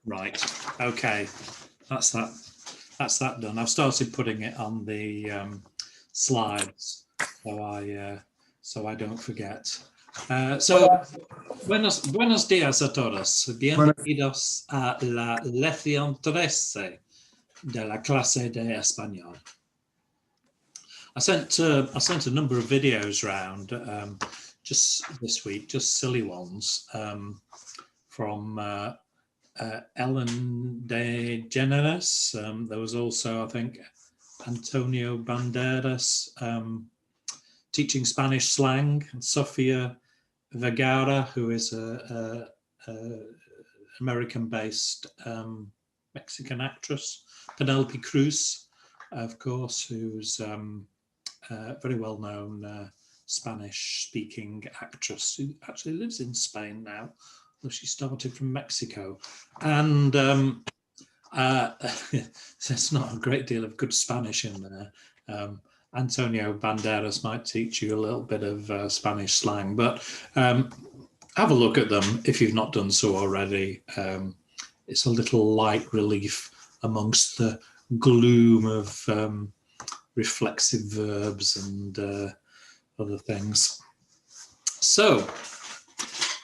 Right. Okay. That's that done. I've started putting it on the slides so I don't forget. So buenos días a todos. Bienvenidos a la lección 13 de la clase de español. I sent a number of videos around just this week, just silly ones from Ellen DeGeneres. There was also, I think, Antonio Banderas teaching Spanish slang, and Sofia Vergara, who is a American-based Mexican actress, Penelope Cruz, of course, who's a very well-known Spanish-speaking actress who actually lives in Spain now, though she started from Mexico. And there's not a great deal of good Spanish in there. Antonio Banderas might teach you a little bit of Spanish slang, but have a look at them if you've not done so already. It's a little light relief amongst the gloom of reflexive verbs and other things. So,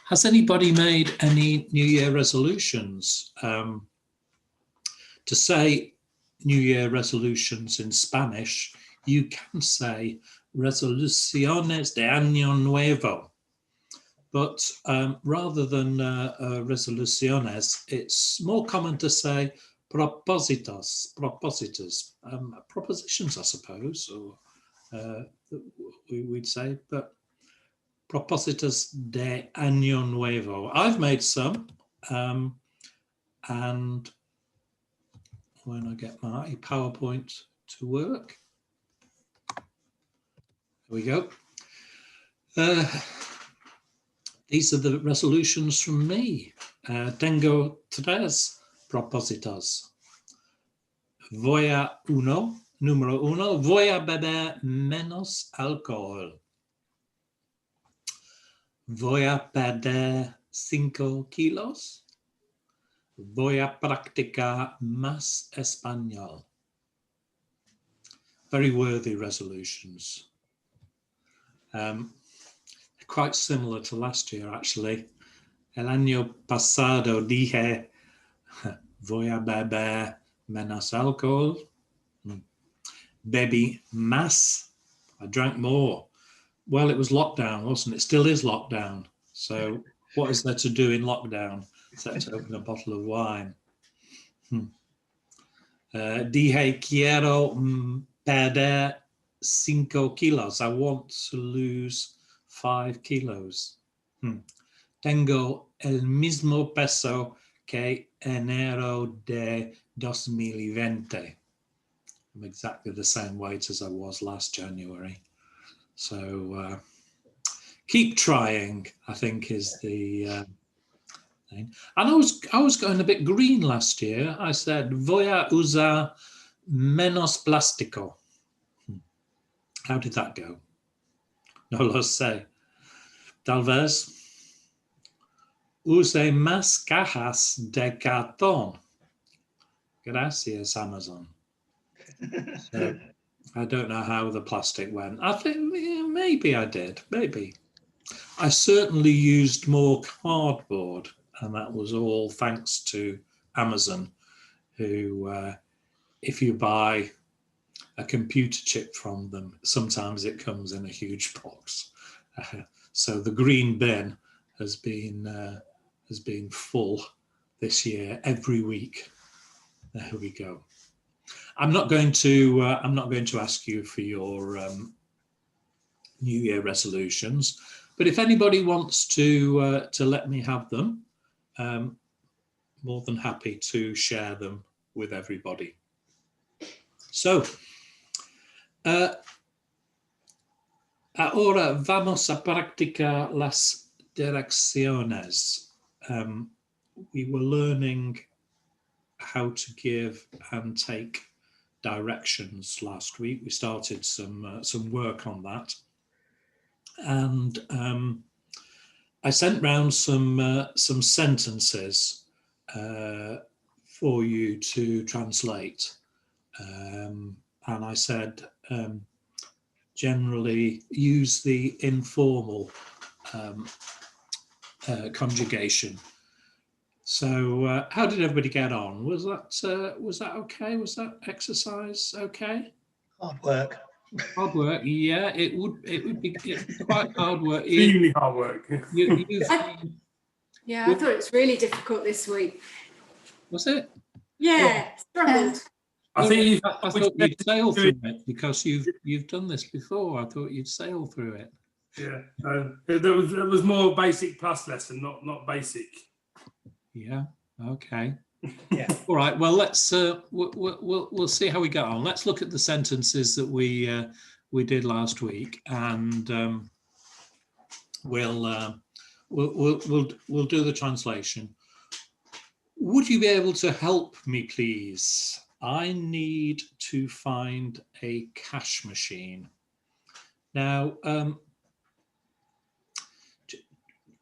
has anybody made any New Year resolutions? To say New Year resolutions in Spanish, you can say resoluciones de año nuevo. But rather than resoluciones, it's more common to say propositos, propositions, I suppose, or we'd say, but propositos de año nuevo. I've made some, and when I get my PowerPoint to work, there we go. These are the resolutions from me. Tengo tres propósitos. Número uno, voy a beber menos alcohol. Voy a perder 5 kilos. Voy a practicar más español. Very worthy resolutions. Quite similar to last year, actually. El año pasado dije, voy a beber menos alcohol. Bebí más. I drank more. Well, it was lockdown, wasn't it? Still is lockdown. So what is there to do in lockdown except to open a bottle of wine? Dije, quiero perder 5 kilos. I want to lose 5 kilos. Tengo el mismo peso que enero de 2020. I'm exactly the same weight as I was last January. So keep trying, I think, is the thing. And I was going a bit green last year. I said, voy a usar menos plástico. How did that go? No lo sé. Tal vez use más cajas de cartón. Gracias, Amazon. So, I don't know how the plastic went. I think maybe I did, maybe. I certainly used more cardboard, and that was all thanks to Amazon, who, if you buy a computer chip from them, sometimes it comes in a huge box. So the green bin has been full this year every week. There we go. I'm not going to ask you for your New Year resolutions, but if anybody wants to let me have them, more than happy to share them with everybody. So, ahora vamos a practicar las direcciones. We were learning how to give and take directions last week. We started some work on that, and I sent round some sentences for you to translate. And I said, generally use the informal conjugation. So how did everybody get on? Was that okay? Was that exercise okay? Hard work. Hard work, yeah. It would be quite hard work. Extremely hard work. Yeah, I thought it was really difficult this week. Was it? Yeah, struggled. I think I thought you'd sail through it because you've done this before. I thought you'd sail through it. Yeah, there was more basic plus lesson, not basic. Yeah. Okay. Yeah. All right. Well, let's we'll see how we get on. Let's look at the sentences that we did last week, and we'll do the translation. Would you be able to help me, please? I need to find a cash machine. Now,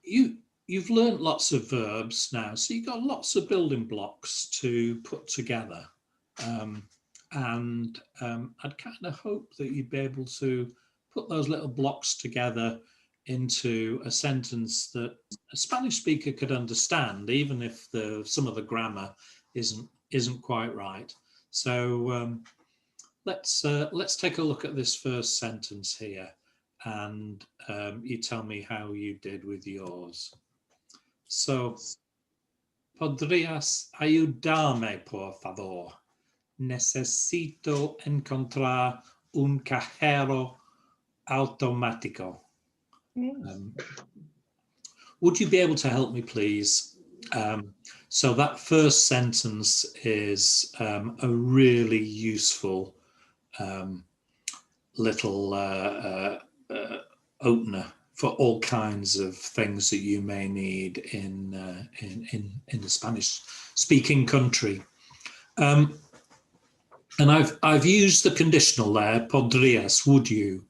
you've learned lots of verbs now, so you've got lots of building blocks to put together. And I'd kind of hope that you'd be able to put those little blocks together into a sentence that a Spanish speaker could understand, even if some of the grammar isn't quite right. So let's take a look at this first sentence here, and you tell me how you did with yours. So, ¿podrías ayudarme, por favor? Necesito encontrar un cajero automático. Would you be able to help me, please? So that first sentence is a really useful little opener for all kinds of things that you may need in the Spanish-speaking country. And I've used the conditional there, podrías, would you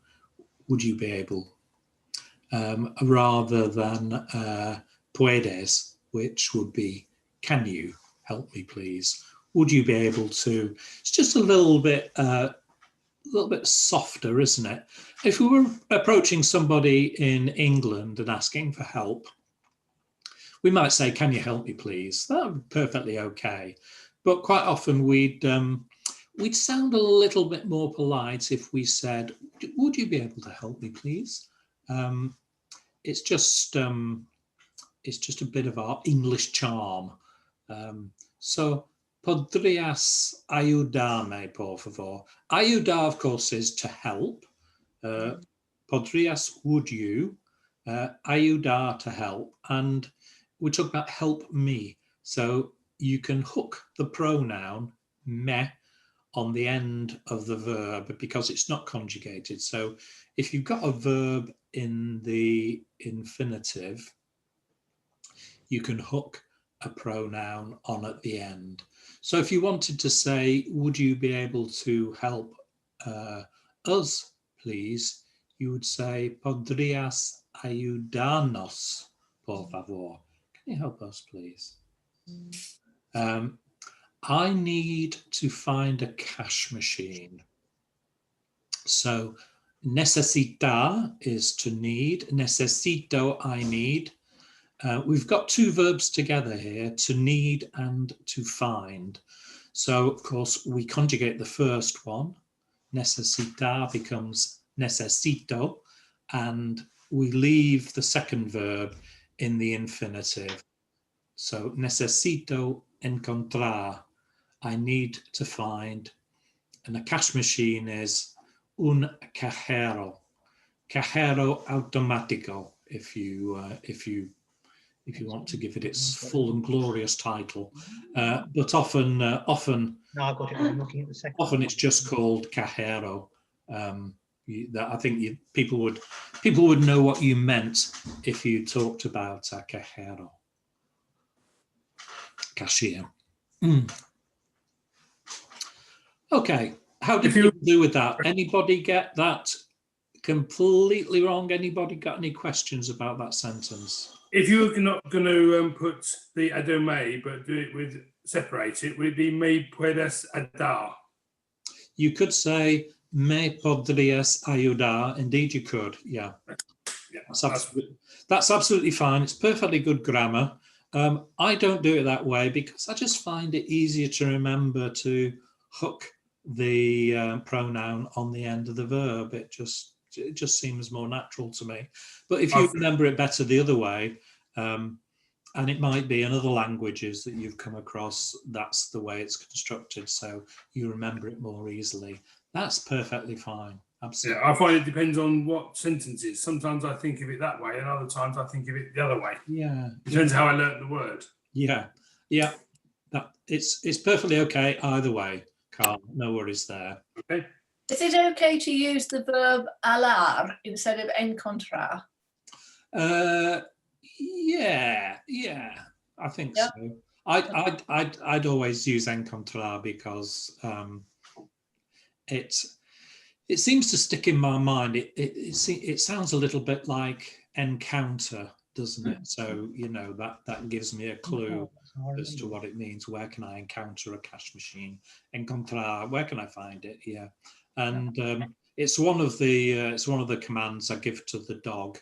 be able, rather than puedes, which would be, can you help me, please? Would you be able to? It's just a little bit softer, isn't it? If we were approaching somebody in England and asking for help, we might say, can you help me, please? That would be perfectly okay. But quite often we'd sound a little bit more polite if we said, would you be able to help me, please? It's just a bit of our English charm. So, ¿podrías ayudarme, por favor? Ayudar, of course, is to help. ¿Podrías, would you? Ayudar, to help. And we talk about help me. So you can hook the pronoun me on the end of the verb because it's not conjugated. So if you've got a verb in the infinitive, you can hook a pronoun on at the end. So if you wanted to say, would you be able to help us, please? You would say, ¿podrías ayudarnos, por favor? Can you help us, please? I need to find a cash machine. So necesitar is to need. Necesito, I need. We've got two verbs together here, to need and to find. So, of course, we conjugate the first one. Necesitar becomes necesito, and we leave the second verb in the infinitive. So, necesito encontrar, I need to find. And a cash machine is un cajero, cajero automático, if you want to give it its full and glorious title, but often No, I got it. I'm looking at the second. Often it's just called cajero. I think people would know what you meant if you talked about a cajero, cashier. Okay, how did you do with that? Anybody get that completely wrong? Anybody got any questions about that sentence? If you're not going to put the adome, but do it with separate it, would it be me puedes ayudar? You could say me podrías ayudar. Indeed, you could. Yeah, Yeah, that's absolutely fine. It's perfectly good grammar. I don't do it that way because I just find it easier to remember to hook the pronoun on the end of the verb. It just seems more natural to me. But if you remember it better the other way, and it might be in other languages that you've come across, that's the way it's constructed, so you remember it more easily. That's perfectly fine. Absolutely. Yeah, I find it depends on what sentences. Sometimes I think of it that way, and other times I think of it the other way. Yeah. Depends how I learnt the word. Yeah. That it's perfectly okay either way, Carl. No worries there. Okay. Is it okay to use the verb hablar instead of encontrar? Yeah, I think so. I'd always use encontrar because it seems to stick in my mind. It sounds a little bit like encounter, doesn't it? So that gives me a clue as to what it means. Where can I encounter a cash machine? Encontrar. Where can I find it? Yeah, and it's one of the commands I give to the dog.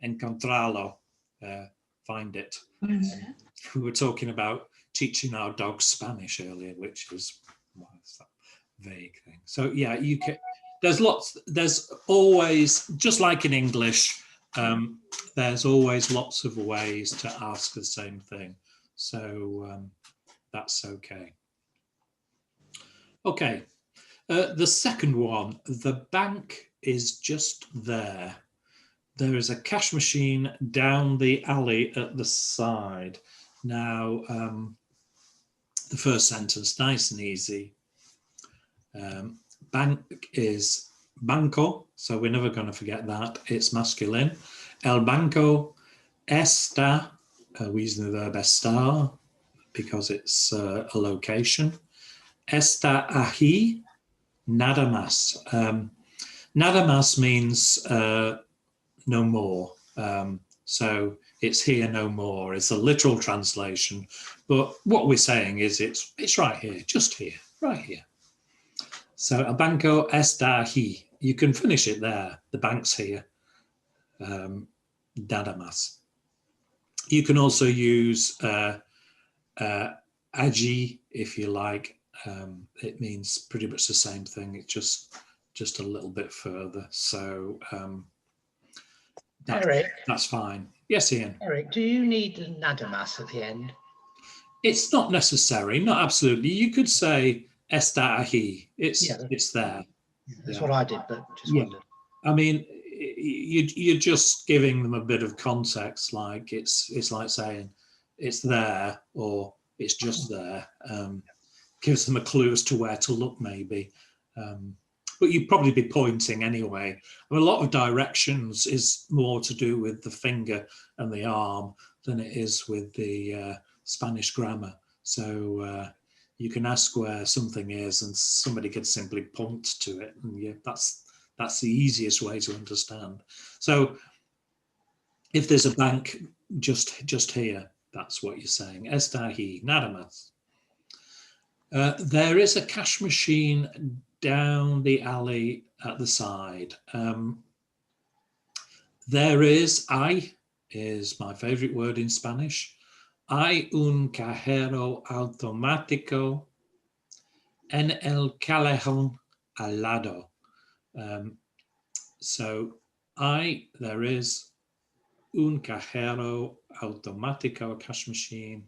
Encontrarlo. Find it. We were talking about teaching our dogs Spanish earlier, which is that vague thing. So yeah, you can. There's always, just like in English, there's always lots of ways to ask the same thing. So that's okay. Okay, the second one, the bank is just there. There is a cash machine down the alley at the side. Now, the first sentence, nice and easy. Bank is banco, so we're never going to forget that. It's masculine. El banco está, we're using the verb estar because it's a location. Está aquí, nada más. Nada más means no more. So it's here no more. It's a literal translation, but what we're saying is it's right here, just here, right here. So el banco está aquí. You can finish it there. The bank's here. Nada más. You can also use allí if you like. It means pretty much the same thing. It's just a little bit further. So Eric, that's fine. Yes, Ian. Eric, do you need nada más at the end? It's not necessary, not absolutely. You could say está aquí. It's there. That's what I did, but just wondered. I mean, you're just giving them a bit of context. Like it's like saying it's there or it's just there. Gives them a clue as to where to look, maybe. But you'd probably be pointing anyway. I mean, a lot of directions is more to do with the finger and the arm than it is with the Spanish grammar. So you can ask where something is and somebody could simply point to it. And that's the easiest way to understand. So if there's a bank just here, that's what you're saying. Está aquí, nada más. There is a cash machine down the alley at the side. There is my favorite word in Spanish. Hay un cajero automático en el callejón al lado. So there is un cajero automático, a cash machine,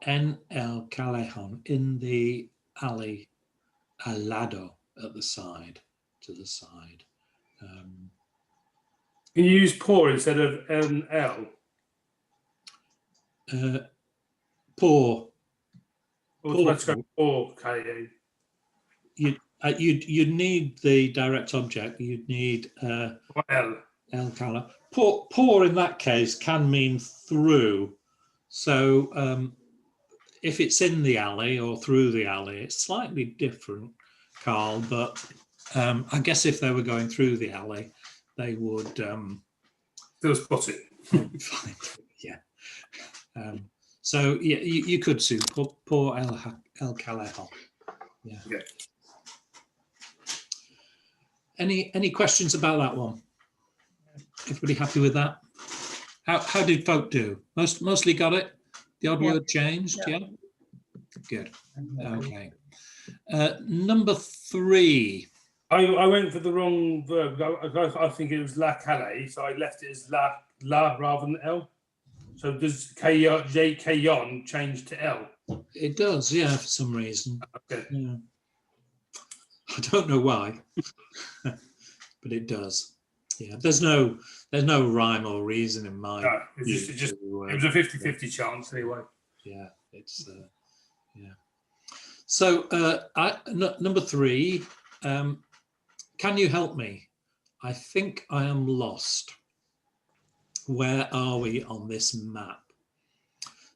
en el callejón, in the alley, al lado, at the side, to the side. Can you use por instead of L? Por. You'd need the direct object. You'd need L. El cala. Por in that case can mean through. So if it's in the alley or through the alley, it's slightly different, Carl. But I guess if they were going through the alley, they would still spot it. find it. Yeah. So yeah, you could say por el calejo. Yeah. Yeah. Any questions about that one? Everybody happy with that? How did folk do? Mostly got it. The odd Yeah. word changed. Yeah. Yeah. Good. Okay. Number 3. I went for the wrong verb. I think it was la calle, so I left it as la rather than L. So does J-K-yon change to L? It does, yeah, for some reason. Okay. Yeah. I don't know why, but it does. Yeah, there's no rhyme or reason in my No, it was a 50-50 chance anyway. Yeah, it's yeah. So number 3, can you help me? I think I am lost. Where are we on this map?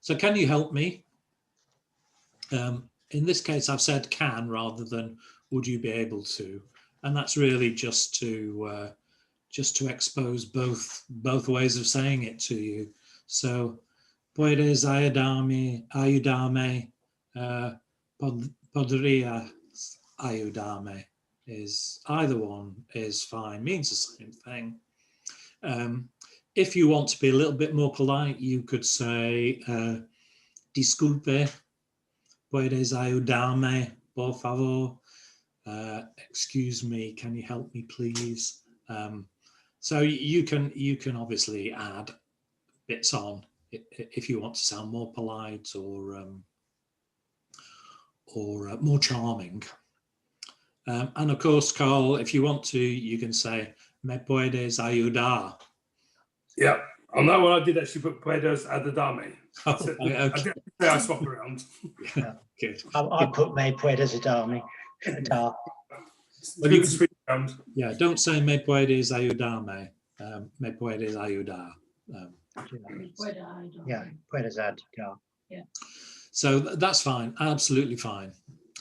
So can you help me? In this case, I've said can rather than would you be able to, and that's really just to expose both ways of saying it to you. So, puedes ayudarme, podrías ayudarme is either one is fine, means the same thing. If you want to be a little bit more polite, you could say disculpe, puedes ayudarme, por favor. Excuse me, can you help me, please? So you can obviously add bits on if you want to sound more polite or more charming. And of course, Carl, if you want to, you can say me puedes ayudar. Yeah, on that one I did actually put puedes ayudarme. Oh, I okay. did say I swap around. Yeah, good. I put me puedes ayudarme. Well, you can switch around. Yeah, don't say me puedes ayudarme. Me puedes ayudar. Yeah, puedes ayudar. So that's fine, absolutely fine.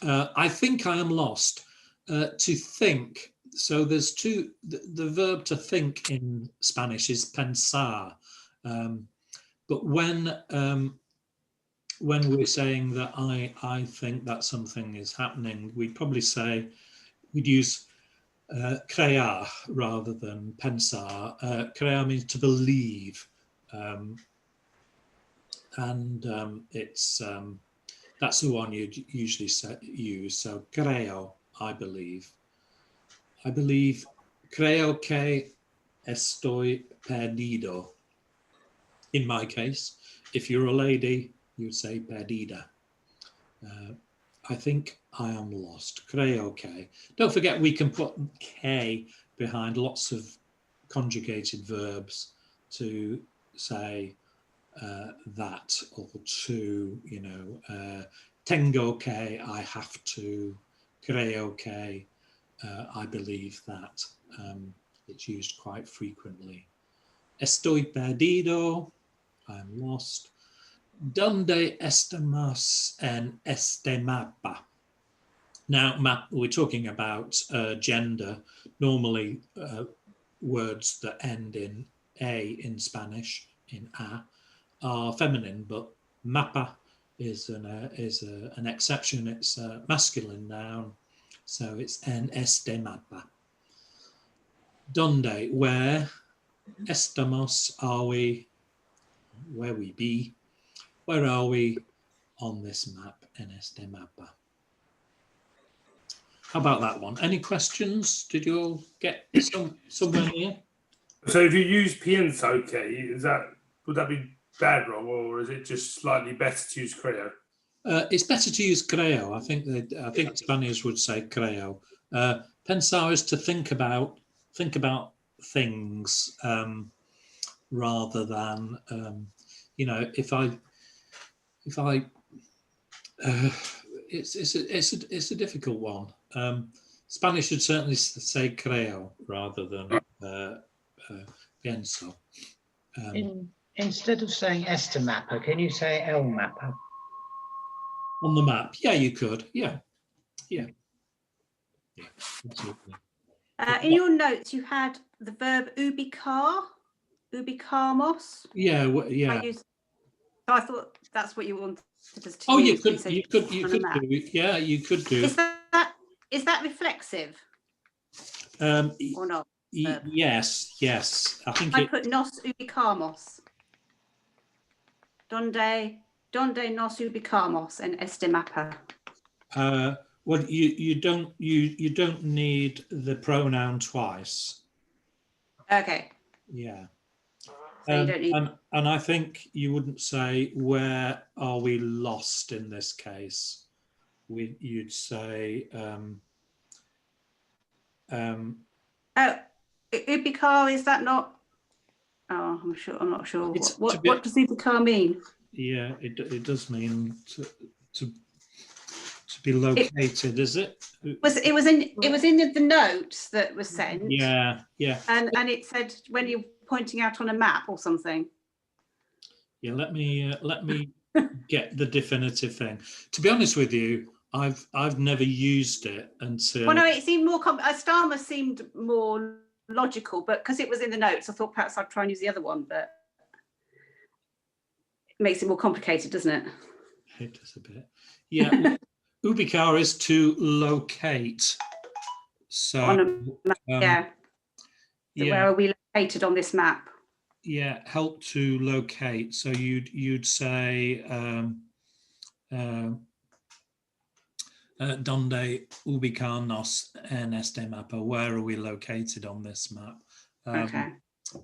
I think I am lost. To think. So there's two. The verb to think in Spanish is pensar, but when we're saying that I think that something is happening, we'd probably say we'd use crear rather than pensar. Crear means to believe, and it's that's the one you'd usually use. So creo, I believe. Creo que estoy perdido. In my case, if you're a lady, you'd say perdida. I think I am lost. Creo que. Don't forget, we can put que behind lots of conjugated verbs to say that or to, tengo que, I have to, creo que, I believe that. It's used quite frequently. Estoy perdido, I'm lost. ¿Dónde estamos en este mapa? Now, we're talking about gender. Normally, words that end in A in Spanish, in a, are feminine, but mapa is an exception. It's a masculine noun, so it's en este mapa. Donde, where, estamos, are we, where we be, where are we on this map, en este mapa? How about that one? Any questions? Did you all get somewhere near? So if you use pienso que, would that be bad wrong, or is it just slightly better to use creo? It's better to use creo. I think Spaniards would say creo. Pensar is to think about things rather than it's a difficult one. Spanish should certainly say creo rather than pienso. Instead of saying este mapa, can you say el mapa? On the map, yeah, you could, yeah, absolutely. In your notes, you had the verb ubicar, ubicamos. Yeah, yeah. So So I thought that's what you wanted us to Oh, you use. but could, said you could, you on a could map. do. Yeah, you could do. Is that reflexive or not? Yes, yes. I think I it. put nos ubicamos. Donde nos ubicamos en este mapa. Well, you don't need the pronoun twice. Okay. Yeah. So you don't need. And I think you wouldn't say, where are we lost in this case? You'd say, Oh, ubicar, is that not? Oh, I'm not sure. What does ubicar mean? Yeah, it does mean to be located, is it? It was in the notes that was sent. Yeah. And it said when you're pointing out on a map or something. Yeah, let me get the definitive thing. To be honest with you, I've never used it until. Well, no, it seemed more. Astama seemed more logical, but because it was in the notes, I thought perhaps I'd try and use the other one, but it makes it more complicated, doesn't it? It does a bit. Yeah, ubicar is to locate. So on a map, yeah. So where are we located on this map? Yeah, help to locate. So you'd say donde ubicarnos en este mapa? Where are we located on this map? Okay.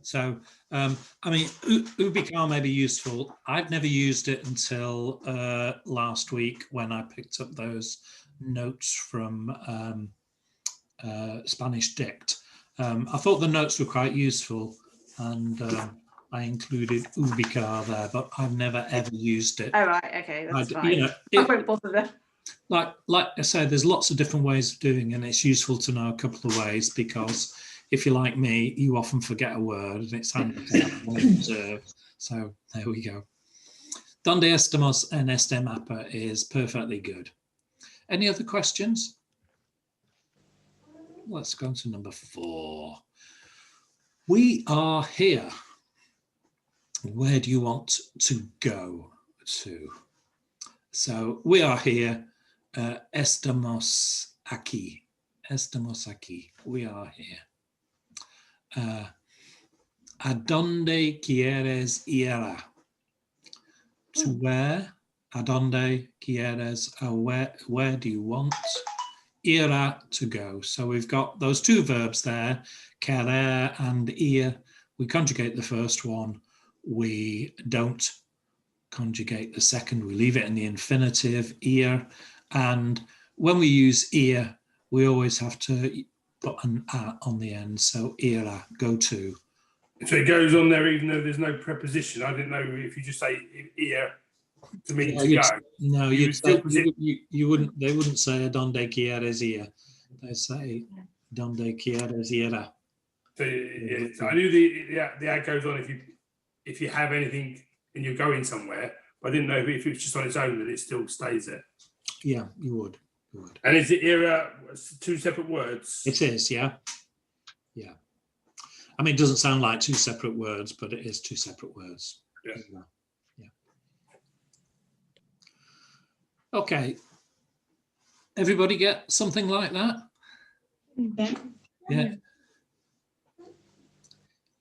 So I mean, ubicar may be useful. I've never used it until last week when I picked up those notes from Spanish Dict. I thought the notes were quite useful, and I included ubicar there, but I've never ever used it. Oh, right, okay, that's fine. You know, I won't bother there. Like I said, there's lots of different ways of doing it, and it's useful to know a couple of ways, because if you're like me, you often forget a word, and it's handy to have one observed. So there we go. Donde estamos en este mapa is perfectly good. Any other questions? Let's go to number 4. We are here. Where do you want to go to? So we are here. Estamos aquí. Estamos aquí. We are here. ¿A dónde quieres ir? To where? ¿A dónde quieres? Where do you want? Ir to go. So we've got those two verbs there, querer and ir. We conjugate the first one. We don't conjugate the second. We leave it in the infinitive, ir. And when we use ir, we always have to put an a on the end. So ira, go to. So it goes on there even though there's no preposition. I didn't know if you just say ir to mean to go. No, you wouldn't. They wouldn't say a donde quieres ir. They say donde quieres ir. So, yeah, so I knew the ad goes on if you have anything and you're going somewhere. But I didn't know if it's just on its own that it still stays there. Yeah, you would. And is it ira two separate words? It is, yeah. Yeah. I mean, it doesn't sound like two separate words, but it is two separate words. Yeah. Okay. Everybody get something like that? Yeah.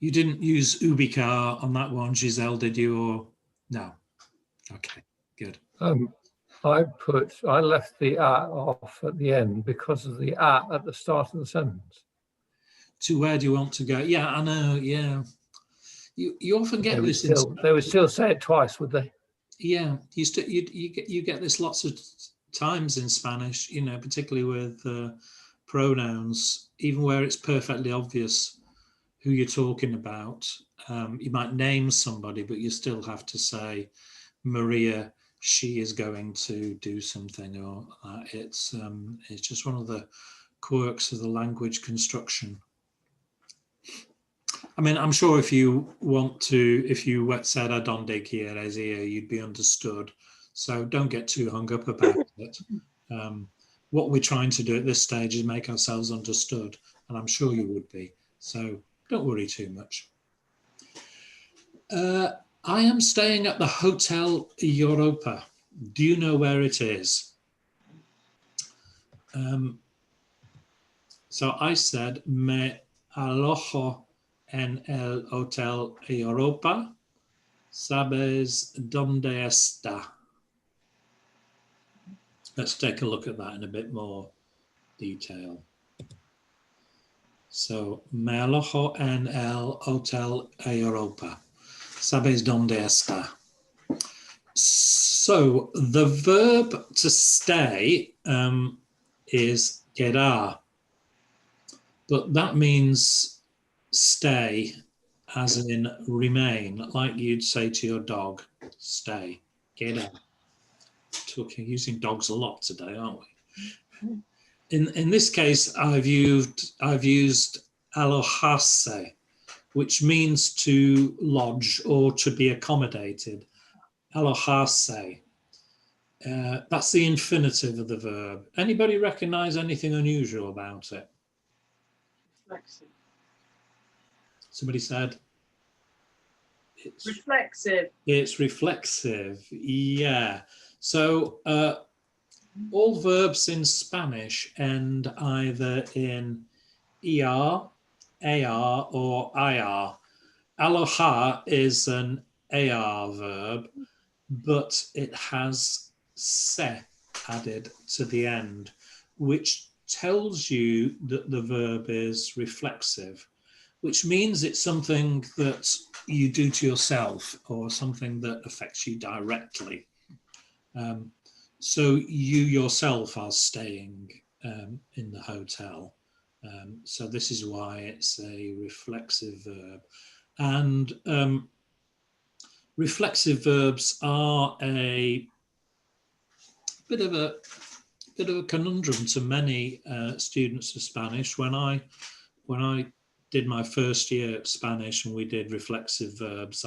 You didn't use ubicar on that one, Giselle, did you? Or no? Okay, good. I left the at off at the end because of the at the start of the sentence. To where do you want to go? Yeah, I know. Yeah, you often get this. They would still say it twice, would they? Yeah, you get this lots of times in Spanish. You know, particularly with pronouns, even where it's perfectly obvious who you're talking about. You might name somebody, but you still have to say, Maria, she is going to do something, or it's just one of the quirks of the language construction. I mean, I'm sure if you said a donde quieres ir, you'd be understood. So don't get too hung up about it. What we're trying to do at this stage is make ourselves understood, and I'm sure you would be. So don't worry too much. I am staying at the Hotel Europa. Do you know where it is? So I said, me alojo en el Hotel Europa. ¿Sabes dónde está? Let's take a look at that in a bit more detail. So, me alojo en el Hotel Europa. ¿Sabes dónde está? So, the verb to stay is quedar, but that means stay as in remain, like you'd say to your dog, stay, quedar. Talking, using dogs a lot today, aren't we? In this case, I've used alojarse, which means to lodge or to be accommodated. Alojarse. That's the infinitive of the verb. Anybody recognize anything unusual about it? Reflexive. Somebody said it's Reflexive. It's reflexive. Yeah. So all verbs in Spanish end either in er, ar, or ir. Alojar is an ar verb, but it has se added to the end, which tells you that the verb is reflexive, which means it's something that you do to yourself or something that affects you directly. So you yourself are staying in the hotel. So this is why it's a reflexive verb. And reflexive verbs are a bit of a conundrum to many students of Spanish. When I did my first year at Spanish and we did reflexive verbs,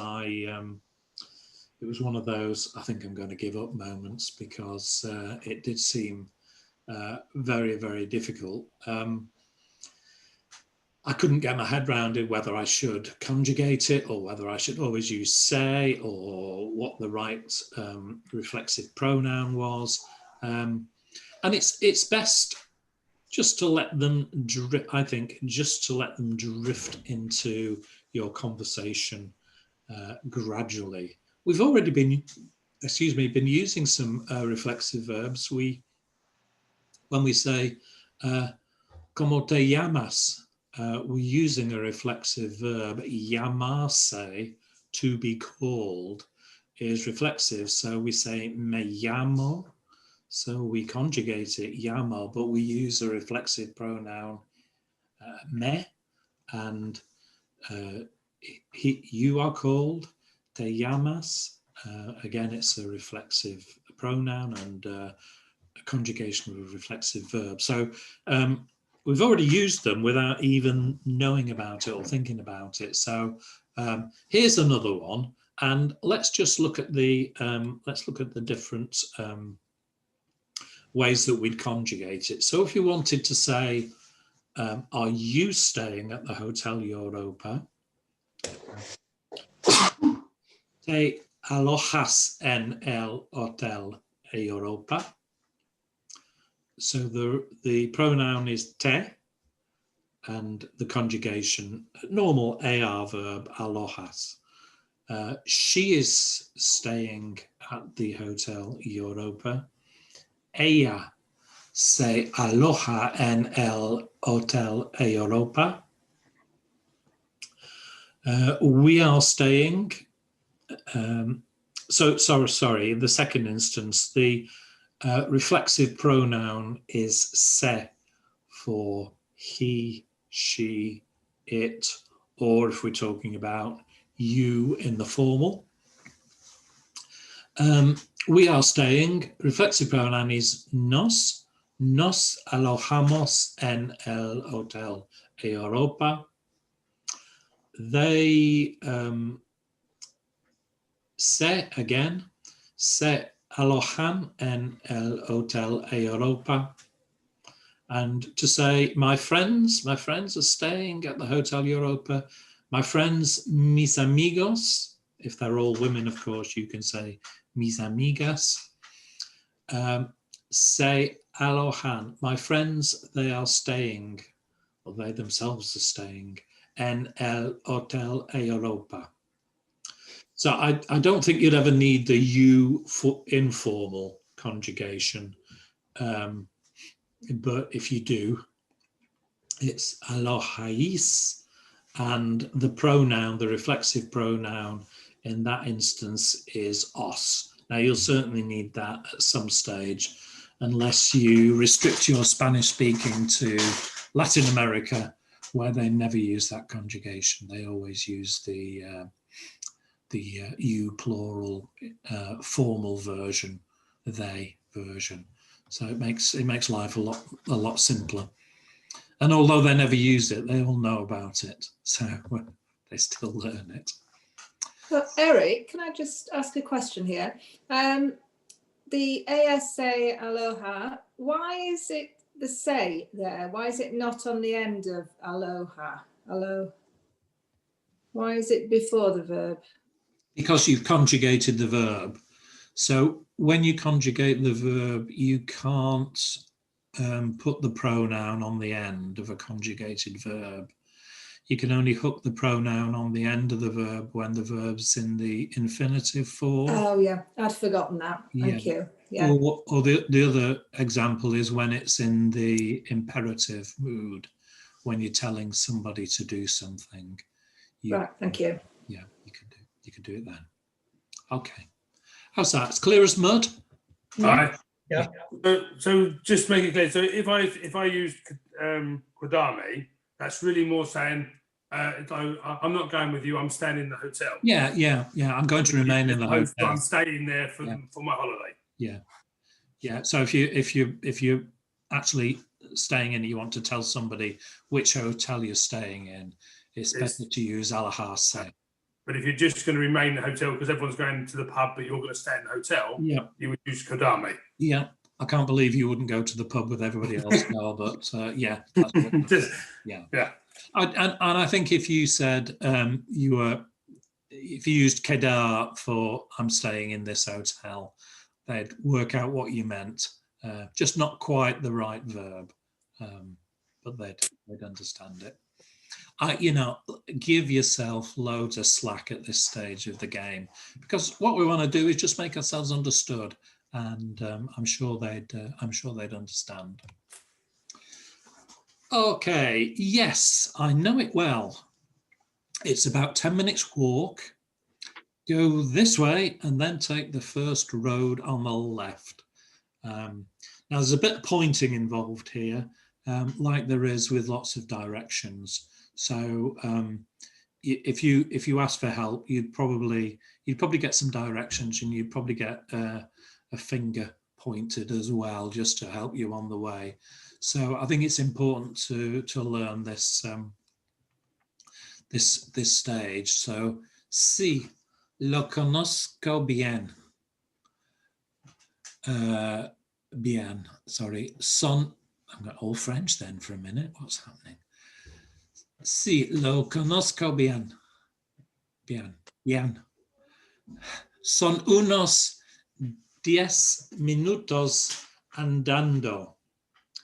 it was one of those I think I'm going to give up moments, because it did seem very, very difficult. I couldn't get my head around it, whether I should conjugate it or whether I should always use say, or what the right reflexive pronoun was. And it's best just to let them drift, I think, just to let them drift into your conversation gradually. We've already been using some reflexive verbs. When we say, ¿Cómo te llamas? We're using a reflexive verb. Llamarse, to be called, is reflexive. So we say me llamo. So we conjugate it, llamo, but we use a reflexive pronoun, me, and you are called, te llamas. Again, it's a reflexive pronoun and a conjugation of a reflexive verb. So we've already used them without even knowing about it or thinking about it. So here's another one, and let's just look at the different ways that we'd conjugate it. So if you wanted to say, are you staying at the Hotel Europa? Te alojas en el Hotel Europa. So the pronoun is te, and the conjugation, normal AR verb, alojas. She is staying at the Hotel Europa. Ella se aloja en el Hotel Europa. We are staying. Sorry, in the second instance, the reflexive pronoun is se for he, she, it, or if we're talking about you in the formal. We are staying. Reflexive pronoun is nos. Nos alojamos en el Hotel Europa. They se again. Se alojan en el Hotel Europa. And to say my friends are staying at the Hotel Europa. My friends, mis amigos, if they're all women, of course, you can say mis amigas. Say alohan. My friends, they are staying, or they themselves are staying, en el Hotel Europa. So I don't think you'd ever need the you for informal conjugation. But if you do, it's alojais, and the pronoun, the reflexive pronoun in that instance is os. Now you'll certainly need that at some stage, unless you restrict your Spanish speaking to Latin America, where they never use that conjugation. They always use the you plural formal version, they version. So it makes life a lot simpler. And although they never use it, they all know about it. So they still learn it. So Eric, can I just ask a question here? The ASA aloha, why is it the say there? Why is it not on the end of aloha? Why is it before the verb? Because you've conjugated the verb. So when you conjugate the verb, you can't put the pronoun on the end of a conjugated verb. You can only hook the pronoun on the end of the verb when the verb's in the infinitive form. Oh yeah, I'd forgotten that. Thank you. Yeah. Or the other example is when it's in the imperative mood, when you're telling somebody to do something. Right, thank you. Yeah, you can do it then. Okay. How's that? It's clear as mud? Right. Yeah. So just make it clear. So if I use Kodame, that's really more saying I'm not going with you. I'm staying in the hotel. Yeah. I'm going to remain in the hotel. I'm staying there for my holiday. Yeah. So if you're actually staying in, you want to tell somebody which hotel you're staying in, it's better to use aloha se. But if you're just going to remain in the hotel because everyone's going to the pub, but you're going to stay in the hotel, you would use Kodame. Yeah. I can't believe you wouldn't go to the pub with everybody else now, but yeah. That's yeah. And I think if you said if you used kedar for I'm staying in this hotel, they'd work out what you meant. Just not quite the right verb, but they'd understand it. Give yourself loads of slack at this stage of the game, because what we want to do is just make ourselves understood, and I'm sure they'd understand. Okay, yes, I know it well. It's about 10 minutes walk. Go this way and then take the first road on the left. Now there's a bit of pointing involved here, like there is with lots of directions. So if you ask for help, you'd probably get some directions, and you'd probably get a finger pointed as well, just to help you on the way. So I think it's important to learn this this stage. So sí, lo conozco bien. Son. I'm going all French then for a minute. What's happening? Sí, lo conozco bien. Bien. Son unos 10 minutos andando.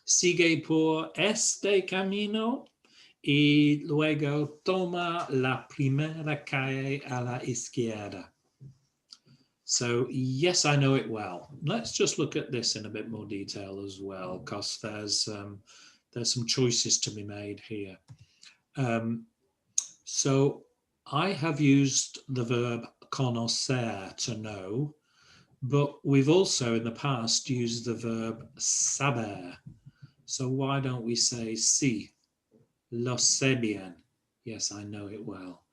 Sigue por este camino y luego toma la primera calle a la izquierda. So yes, I know it well. Let's just look at this in a bit more detail as well, because there's some choices to be made here. So I have used the verb conocer, to know, but we've also in the past used the verb saber. So why don't we say sí, lo sé bien? Yes, I know it well.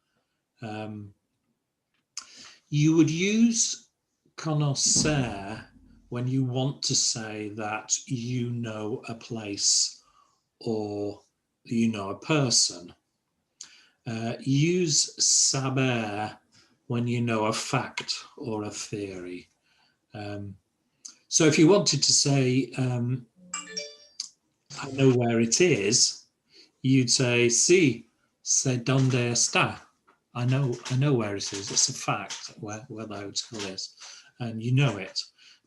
You would use conocer when you want to say that you know a place or you know a person. Use saber when you know a fact or a theory. So if you wanted to say, I know where it is, you'd say, sí, sé dónde está. I know where it is. It's a fact where the hotel is, and you know it.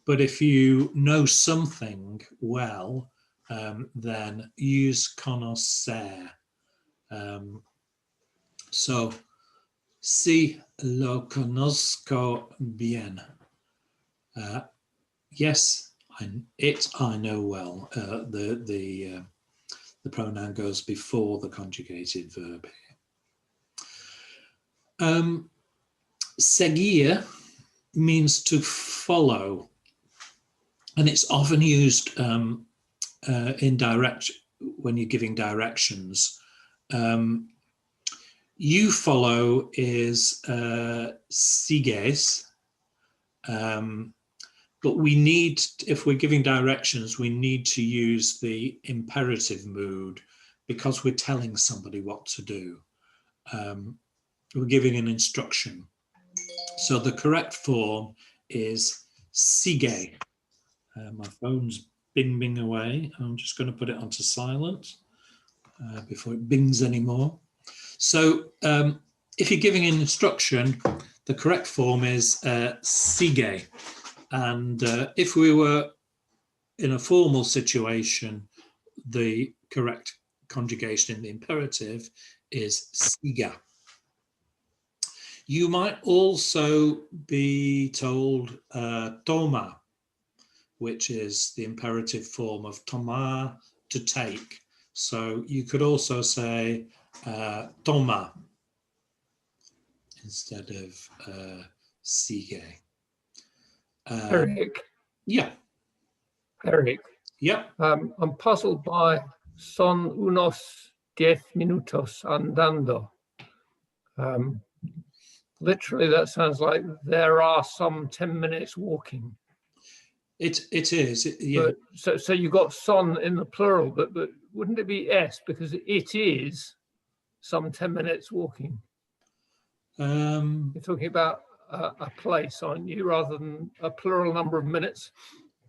But if you know something well, then use conocer. So, si lo conozco bien. Yes, I know well. The pronoun goes before the conjugated verb here. Seguir means to follow, and it's often used in when you're giving directions. You follow is sigues, but we need, if we're giving directions, we need to use the imperative mood because we're telling somebody what to do. We're giving an instruction. So the correct form is sigue. My phone's bing away. I'm just going to put it onto silent before it bings anymore. So if you're giving an instruction, the correct form is sigue. And if we were in a formal situation, the correct conjugation in the imperative is siga. You might also be told toma, which is the imperative form of tomar, to take. So you could also say toma instead of sigue. Eric. Yeah. Eric. Yeah. I'm puzzled by son unos 10 minutos andando. Literally, that sounds like there are some 10 minutes walking. It is. Yeah. But, so you got son in the plural, but wouldn't it be s because it is some 10 minutes walking? You're talking about a place, aren't you, rather than a plural number of minutes?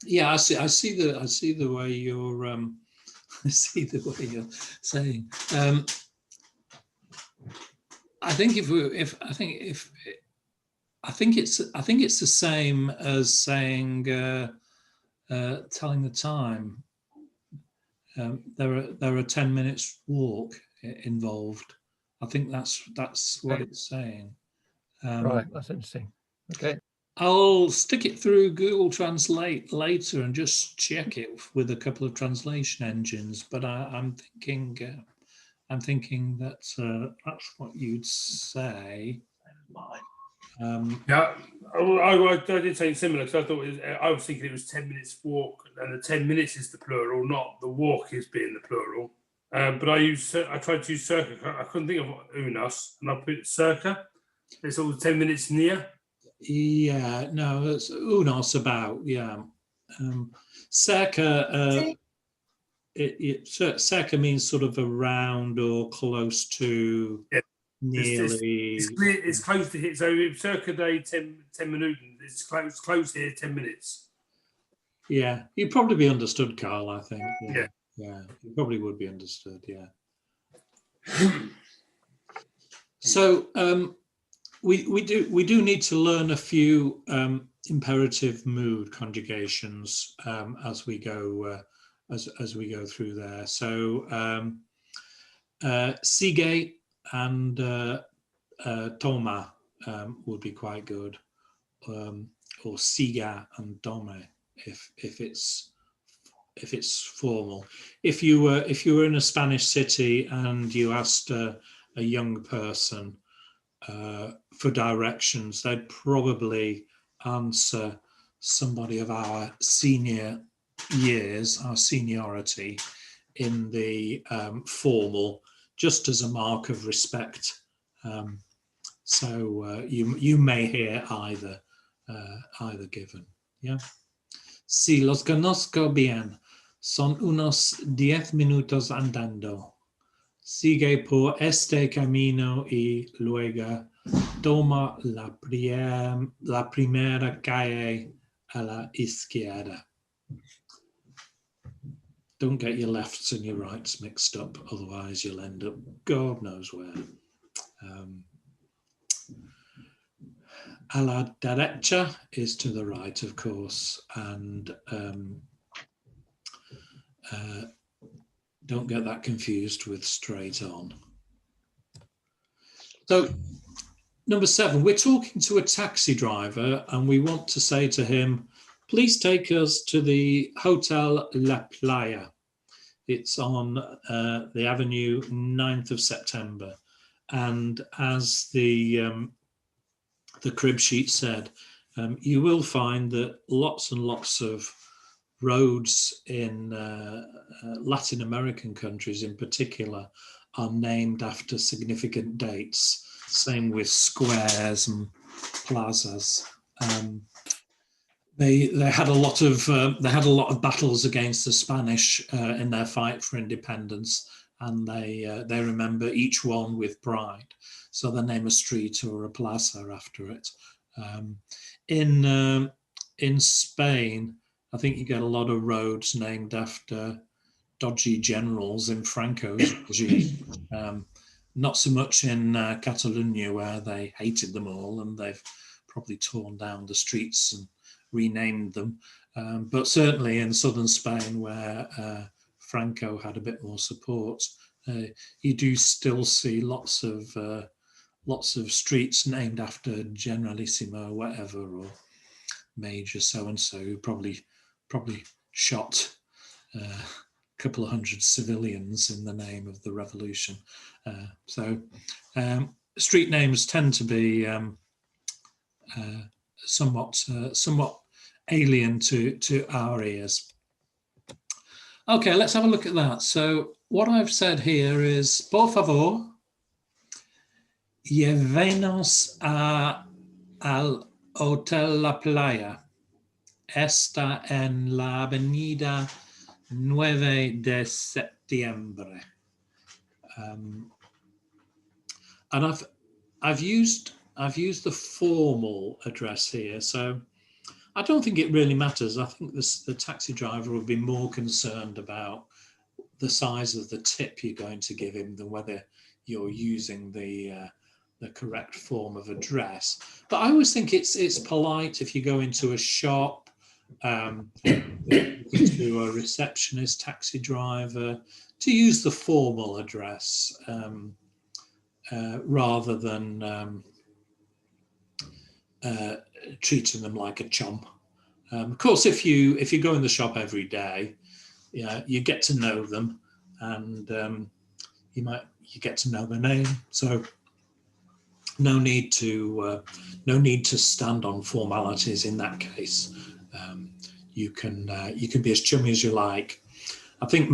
Yeah, I see the way you're I see the way you're saying. I think it's the same as saying telling the time. There are 10 minutes walk involved. I think that's what it's saying. Right, that's interesting. Okay. I'll stick it through Google Translate later and just check it with a couple of translation engines. But I'm thinking that that's what you'd say. Yeah, I did say similar because I was thinking it was 10 minutes walk, and the 10 minutes is the plural, not the walk is being the plural. But I tried to use circa. I couldn't think of unos, and I put circa. It's all 10 minutes near. Yeah, no, it's unos about, yeah. Cerca, cerca means sort of around or close to, yeah. Nearly. It's close to hit. So circa day 10 minutes. It's close here 10 minutes. Yeah, you'd probably be understood, Carl. I think. Yeah. Yeah, you probably would be understood. Yeah. So we do need to learn a few imperative mood conjugations as we go as we go through there. So sigue and toma would be quite good, or siga and tome if it's formal. If you were in a Spanish city and you asked a young person for directions, they'd probably answer somebody of our senior years, our seniority in the formal, just as a mark of respect. So you may hear either given. Yeah. Si los conozco bien, son unos 10 minutos andando. Sigue por este camino y luego toma la primera calle a la izquierda. Don't get your lefts and your rights mixed up, otherwise you'll end up God knows where. A la derecha is to the right, of course, and don't get that confused with straight on. So, number 7, we're talking to a taxi driver and we want to say to him, please take us to the Hotel La Playa. It's on the avenue 9th of September. And as the crib sheet said, you will find that lots and lots of roads in Latin American countries in particular are named after significant dates. Same with squares and plazas. They had a lot of battles against the Spanish in their fight for independence, and they remember each one with pride. So they name a street or a plaza after it. In Spain, I think you get a lot of roads named after dodgy generals in Franco's regime. Not so much in Catalonia, where they hated them all and they've probably torn down the streets and renamed them. But certainly in southern Spain, where Franco had a bit more support, you do still see lots of streets named after Generalissimo, whatever, or Major so-and-so, who probably shot a couple of hundred civilians in the name of the revolution. So street names tend to be somewhat alien to our ears. Okay, let's have a look at that. So what I've said here is, por favor, llévenos al Hotel La Playa. Está en la avenida 9 de septiembre. And I've used the formal address here, so I don't think it really matters. I think the taxi driver would be more concerned about the size of the tip you're going to give him than whether you're using the correct form of address. But I always think it's polite if you go into a shop, to a receptionist, taxi driver, to use the formal address rather than treating them like a chump. Of course, if you go in the shop every day, you get to know them, and you get to know their name. So no need to stand on formalities in that case. You can be as chummy as you like. I think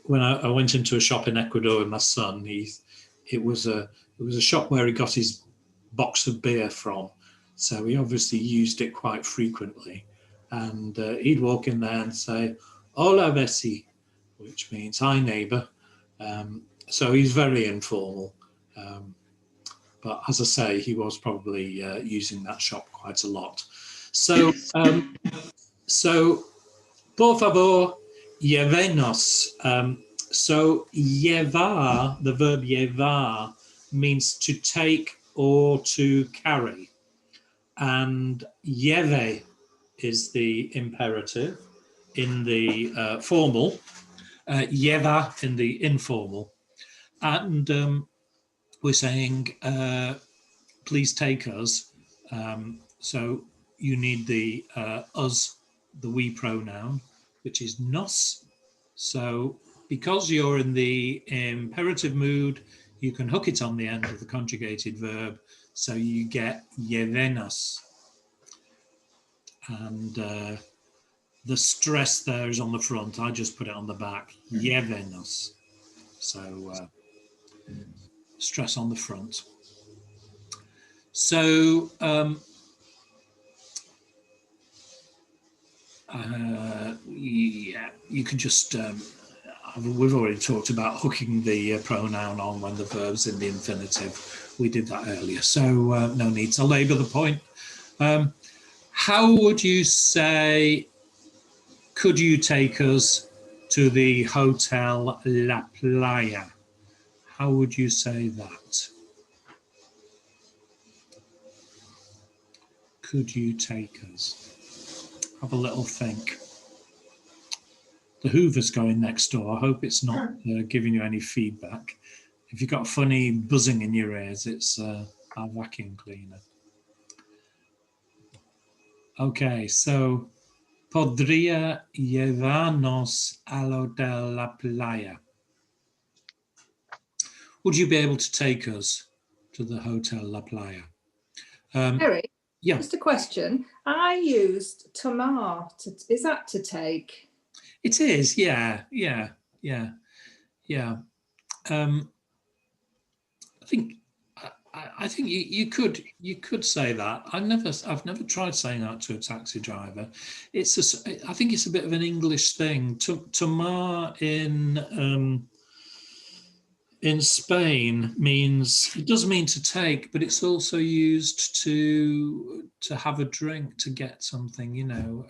when I went into a shop in Ecuador with my son, it was a shop where he got his box of beer from, so he obviously used it quite frequently. And he'd walk in there and say, "Hola, Bessie," which means "Hi, neighbour." So he's very informal. But as I say, he was probably using that shop quite a lot. So, por favor, llévenos. So llevar, the verb llevar, means to take or to carry. And lleve is the imperative in the formal, lleva in the informal. And we're saying, please take us. So you need the us, the we pronoun, which is nos. So because you're in the imperative mood, you can hook it on the end of the conjugated verb. So you get llévenos. And the stress there is on the front. I just put it on the back, llévenos. So stress on the front. So yeah, you can just we've already talked about hooking the pronoun on when the verb's in the infinitive. We did that earlier, so no need to labour the point. How would you say, could you take us to the Hotel La Playa? How would you say that? could you take us? Have a little think. The Hoover's going next door. I hope it's not giving you any feedback. If you've got funny buzzing in your ears, it's our vacuum cleaner. Okay, so podría llevarnos al hotel La Playa. Would you be able to take us to the Hotel La Playa? Eric, yeah. Just a question. I used tomar. Is that to take? It is, yeah. I think you could say that. I've never tried saying that to a taxi driver. I think it's a bit of an English thing. Tomar in Spain means, it does mean to take, but it's also used to have a drink, to get something. You know,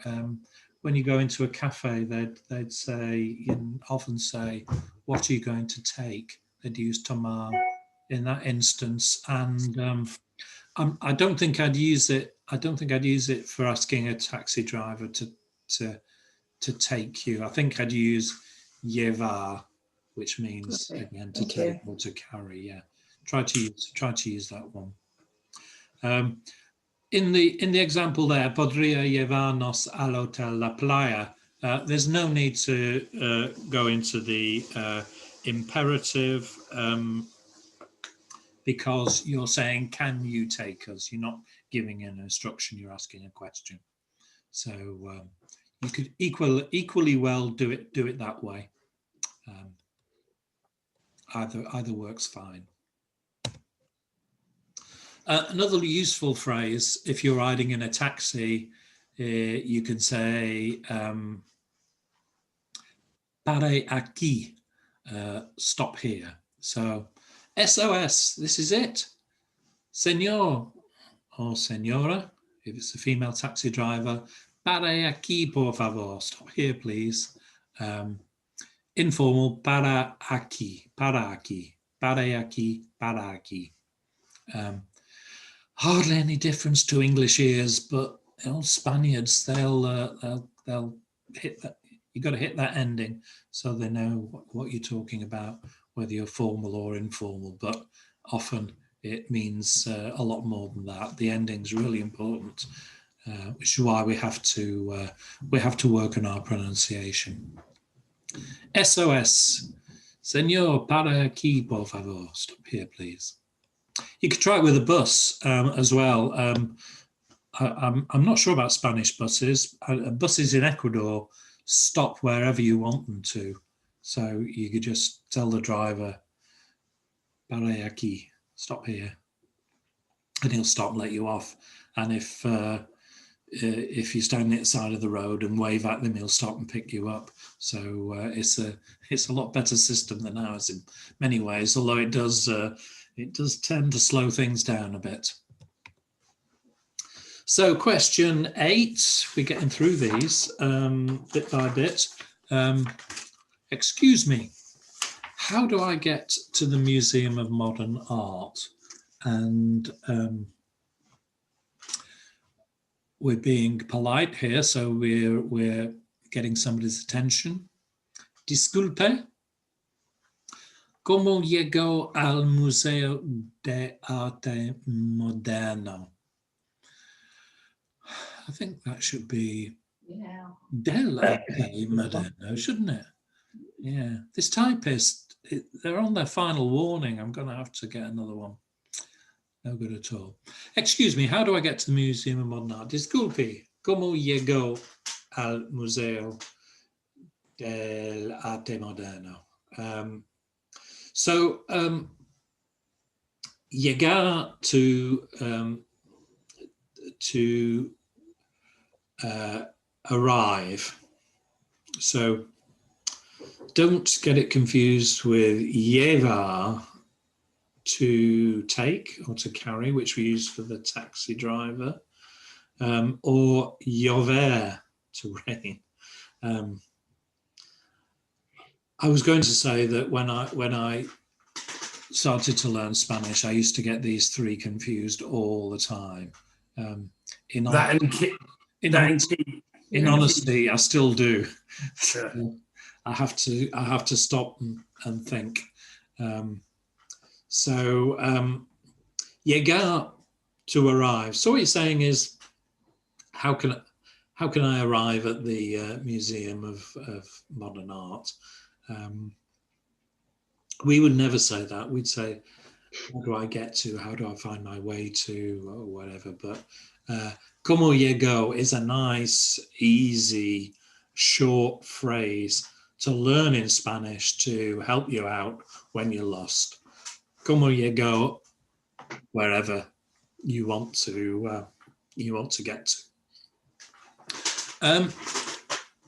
when you go into a cafe, they'd say, often say, "What are you going to take?" They'd use tomar in that instance, and I don't think I'd use it. I don't think I'd use it for asking a taxi driver to take you. I think I'd use llevar, which means again to take or to carry. Yeah, try to use that one. In the example there, podría llevarnos al hotel La Playa. There's no need to go into the imperative. Because you're saying, can you take us? You're not giving an instruction, you're asking a question. So you could equally well do it that way. Either works fine. Another useful phrase, if you're riding in a taxi, you can say, pare aquí, stop here. So, SOS, this is it. Señor or señora, if it's a female taxi driver, pare aquí, por favor, stop here, please. Informal, para aquí, para aquí, pare aquí, para aquí. Hardly any difference to English ears, but Spaniards, they'll hit that. You've got to hit that ending so they know what you're talking about, whether you're formal or informal, but often it means a lot more than that. The ending's really important, which is why we have to work on our pronunciation. SOS, Señor, para aquí, por favor. Stop here, please. You could try it with a bus as well. I'm not sure about Spanish buses. Buses in Ecuador stop wherever you want them to. So you could just tell the driver, pare aquí, stop here, and he'll stop and let you off. And if you're standing at the side of the road and wave at them, he'll stop and pick you up. So it's a lot better system than ours in many ways, although it does tend to slow things down a bit. So question 8, we're getting through these bit by bit. Excuse me, how do I get to the Museum of Modern Art? And we're being polite here, so we're getting somebody's attention. Disculpe, ¿cómo llego al Museo de Arte Moderno? I think that should be del Arte Moderno, shouldn't it? Yeah, this typist, they're on their final warning. I'm going to have to get another one. No good at all. Excuse me, how do I get to the Museum of Modern Art? Disculpe, ¿cómo llego al Museo del Arte Moderno? Llegar to arrive. So don't get it confused with llevar, to take or to carry, which we use for the taxi driver, or llover, to rain. I was going to say that when I started to learn Spanish, I used to get these three confused all the time. in honesty, I still do. Yeah. I have to stop and think. Llegar, to arrive. So what you're saying is, how can I arrive at the Museum of Modern Art? We would never say that. We'd say, how do I get to? How do I find my way to? Or whatever. But "Cómo llego" is a nice, easy, short phrase to learn in Spanish to help you out when you're lost. "Cómo llego," wherever you want to get to.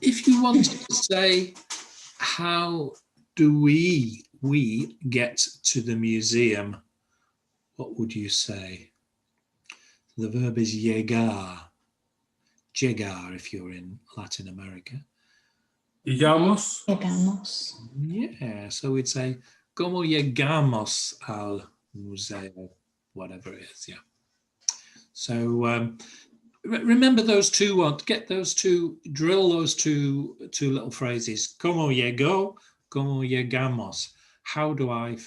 If you wanted to say, how do we get to the museum, what would you say? The verb is llegar. Llegar if you're in Latin America. Llegamos. Llegamos. Yeah, so we'd say, ¿Cómo llegamos al museo? Whatever it is, yeah. So remember those two, drill those two little phrases. ¿Cómo llego? ¿Cómo llegamos? How do I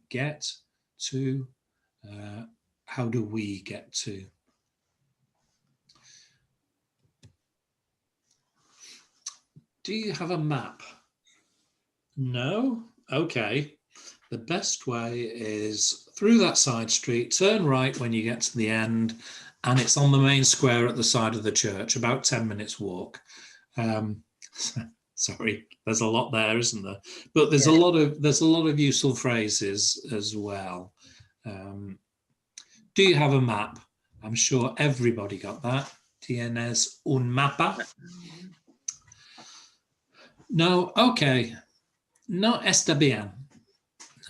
get to? How do we get to? Do you have a map? No? Okay. The best way is through that side street, turn right when you get to the end, and it's on the main square at the side of the church, about 10 minutes walk. Sorry, there's a lot there, isn't there? But there's a lot of useful phrases as well. Do you have a map? I'm sure everybody got that. ¿Tienes un mapa? No, okay. No está bien.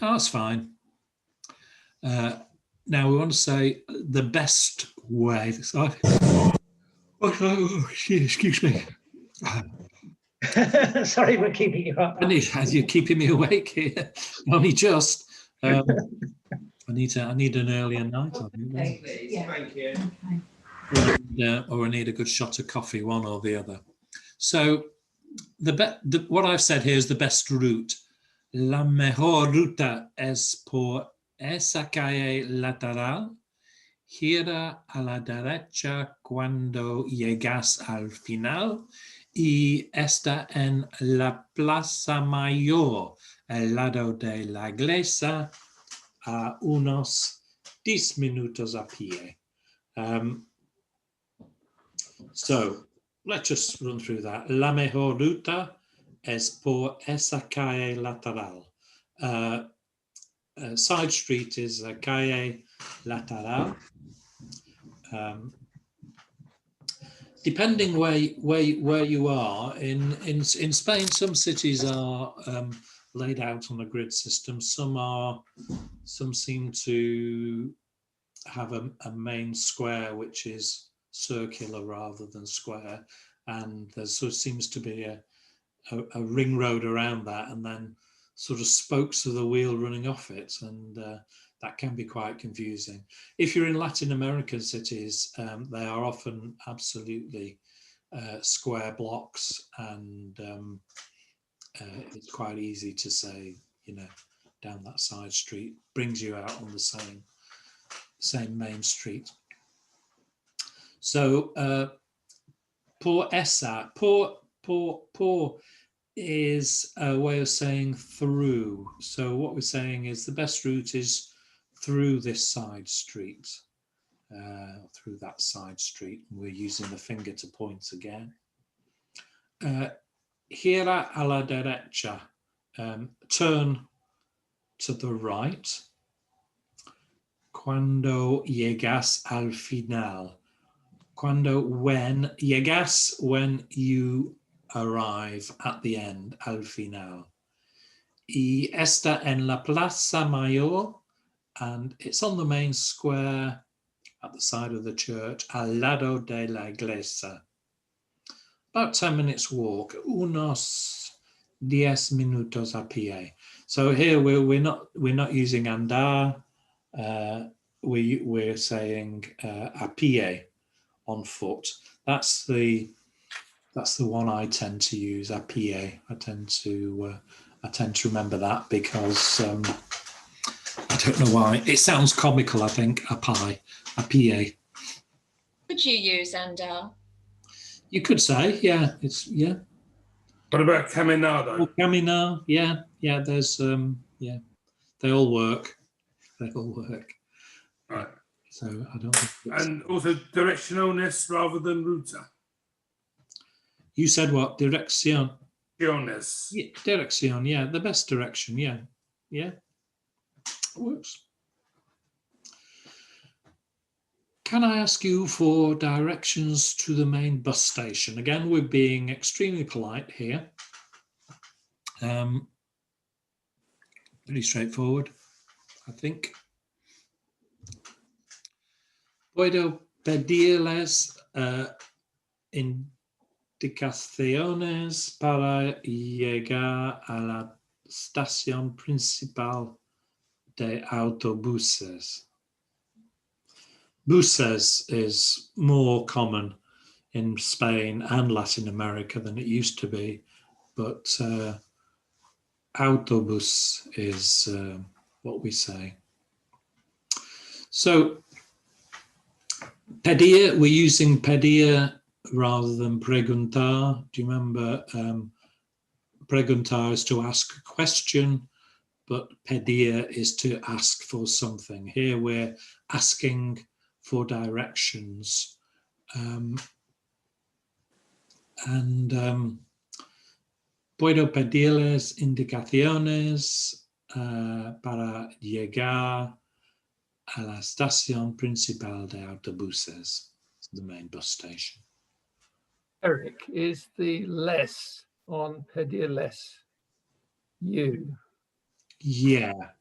Oh, that's fine. Now we want to say the best way. Excuse me. Sorry, we're keeping you up. You're keeping me awake here. Only just. I need an earlier night. I think. Thank you. Or I need a good shot of coffee, one or the other. So what I've said here is the best route. La mejor ruta es por esa calle lateral. Gira a la derecha cuando llegas al final y está en la Plaza Mayor, al lado de la iglesia, a unos 10 minutos a pie. So let's just run through that. La mejor ruta es por esa calle lateral. Side street is a calle lateral. Depending where you are in Spain, some cities are laid out on a grid system. Some seem to have a main square which is circular rather than square, and there sort of seems to be a ring road around that, and then sort of spokes of the wheel running off it, and that can be quite confusing. If you're in Latin American cities, they are often absolutely square blocks, and it's quite easy to say, down that side street brings you out on the same main street. So por esa, por is a way of saying through. So what we're saying is the best route is through this side street, through that side street. We're using the finger to point again. Gira a la derecha, turn to the right. Cuando llegas al final. When llegas, when you arrive at the end, al final. Y está en la Plaza Mayor, and it's on the main square at the side of the church, al lado de la iglesia. About 10 minutes walk, unos 10 minutos a pie. So here we're not using andar, we're saying a pie. on foot. That's the one I tend to use. A pie. I tend to remember that because I don't know why. It sounds comical. I think a pie, a pie. Could you use andar? You could say, yeah. It's yeah. What about caminado? Oh, caminar, yeah. There's yeah. They all work. They all work. Right. So I don't think it's... And also directionalness rather than ruta. You said what? Dirección. Direcciones. Yeah, dirección, yeah. The best direction, yeah. Yeah. Works. Can I ask you for directions to the main bus station? Again, we're being extremely polite here. Pretty straightforward, I think. Puedo pedirles indicaciones para llegar a la estación principal de autobuses. Buses is more common in Spain and Latin America than it used to be, but autobus is what we say. So pedir, we're using pedir rather than preguntar. Do you remember? Preguntar is to ask a question, but pedir is to ask for something. Here we're asking for directions. Puedo pedirles indicaciones para llegar a la estación principal de autobuses, the main bus station. Eric, is the less on pedirles you? Yeah.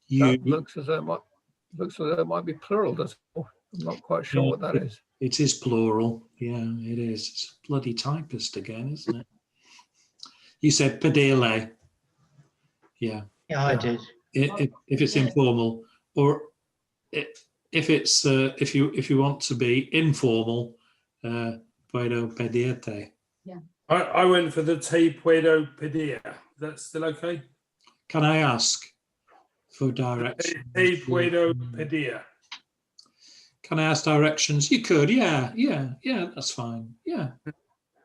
You. That looks as though it might be plural. I'm not quite sure what that is. It is plural. Yeah, it is. It's a bloody typist again, isn't it? You said pedirle. Yeah. Yeah, I did. If it's informal, or if it's if you want to be informal, puedo pedirte. Yeah. I went for the te puedo pedir. That's still okay? Can I ask for directions? Te puedo pedir. Can I ask directions? You could, yeah, that's fine. Yeah,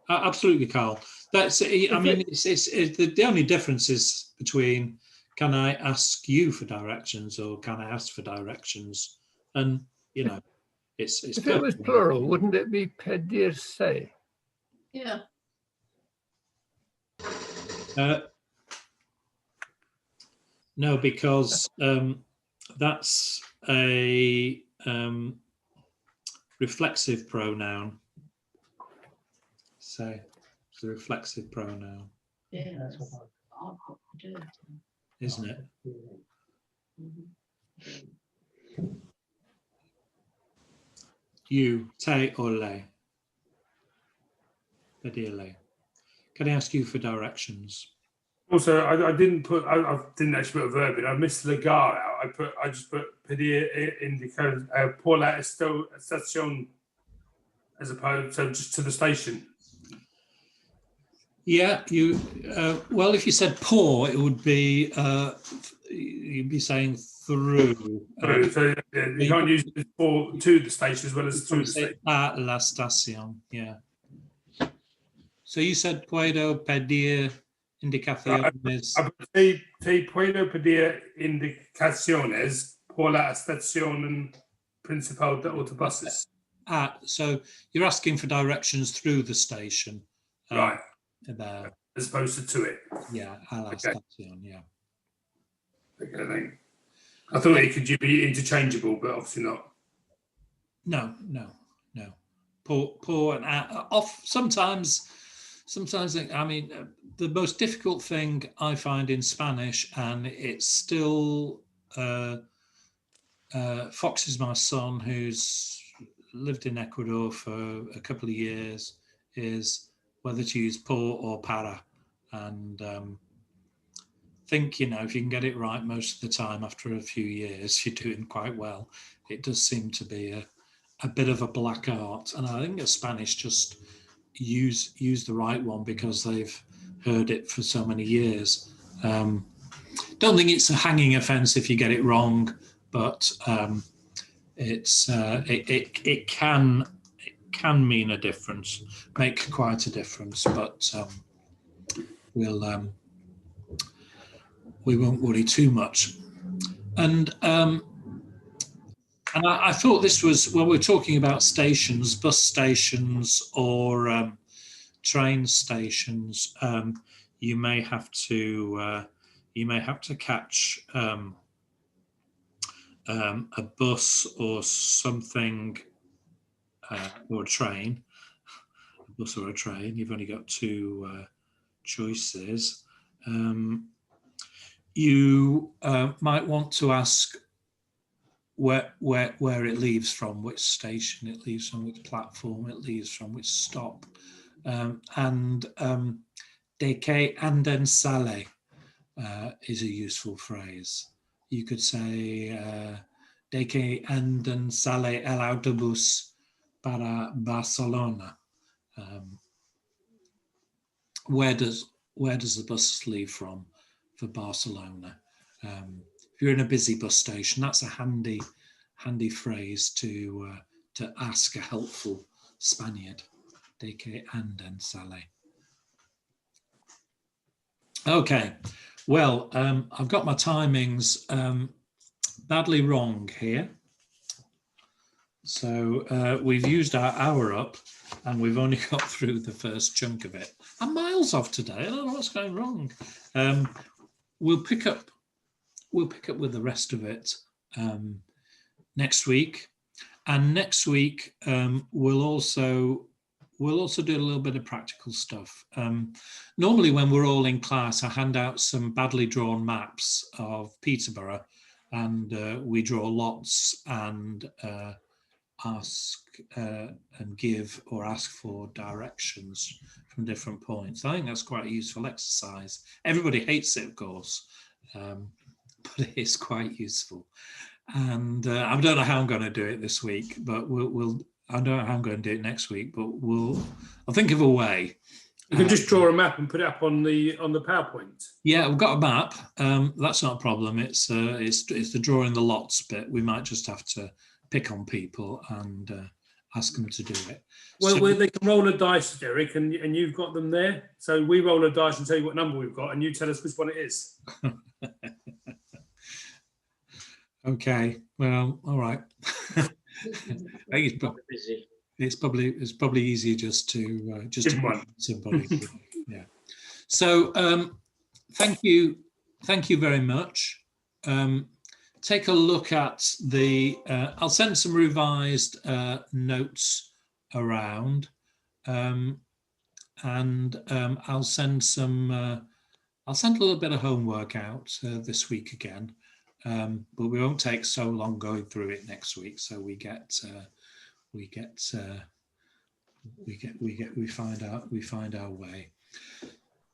absolutely, Carl. That's, I mean, it's the only difference is between can I ask you for directions or can I ask for directions? And, you know, it's if it was plural, wouldn't it be pedirse? Yeah. No, because that's a reflexive pronoun. So it's a reflexive pronoun. Yeah. That's what I'll do. Isn't it? You, te or le. Pedirle. Can I ask you for directions? Also, I didn't actually put a verb in. I missed legar out. I just put pedir indico por la estación as opposed to just to the station. Yeah, you. Well, if you said por, it would be you'd be saying through. So you can't use it for to the station as well as through the station. A la estación, yeah. So you said puedo pedir indicaciones. Te puedo pedir indicaciones por la estación principal de autobuses. So you're asking for directions through the station. Right. There. As opposed to it. Yeah, a la estación, yeah. Okay, I thought it could be interchangeable, but obviously not. No. Por and off. Sometimes. I mean, the most difficult thing I find in Spanish, and it's still Fox is my son, who's lived in Ecuador for a couple of years, is whether to use por or para, and think, you know, if you can get it right most of the time after a few years, you're doing quite well. It does seem to be a bit of a black art, and I think that Spanish just use the right one because they've heard it for so many years. Don't think it's a hanging offence if you get it wrong, but it can mean a difference, make quite a difference. But we won't worry too much. And I thought this was, well, we're talking about stations, bus stations or train stations. You may have to catch a bus or something, or a train. A bus or a train. You've only got two choices. You might want to ask where it leaves from, which station it leaves from, which platform it leaves from, which stop, and de que anden sale is a useful phrase. You could say de que anden sale el autobús para Barcelona. Where does the bus leave from for Barcelona? If you're in a busy bus station, that's a handy phrase to ask a helpful Spaniard. De que anden sale. Okay, well, I've got my timings badly wrong here. So we've used our hour up and we've only got through the first chunk of it. I'm miles off today. I don't know what's going wrong. We'll pick up with the rest of it next week. And next week we'll also do a little bit of practical stuff. Normally when we're all in class, I hand out some badly drawn maps of Peterborough, and we draw lots and ask and give or ask for directions from different points. I think that's quite a useful exercise. Everybody hates it, of course, but it is quite useful. And I don't know how I'm going to do it this week, but I don't know how I'm going to do it next week, but I'll think of a way. You can just draw a map and put it up on the PowerPoint. Yeah, we've got a map. That's not a problem. It's the drawing the lots bit. We might just have to pick on people and ask them to do it. Well, they can roll a dice, Derek, and you've got them there. So we roll a dice and tell you what number we've got, and you tell us which one it is. Okay. Well, all right. I think it's probably easier just to somebody. Yeah. So thank you very much. Take a look at the. I'll send some revised notes around, and I'll send some. I'll send a little bit of homework out this week again, but we won't take so long going through it next week. So we find our way.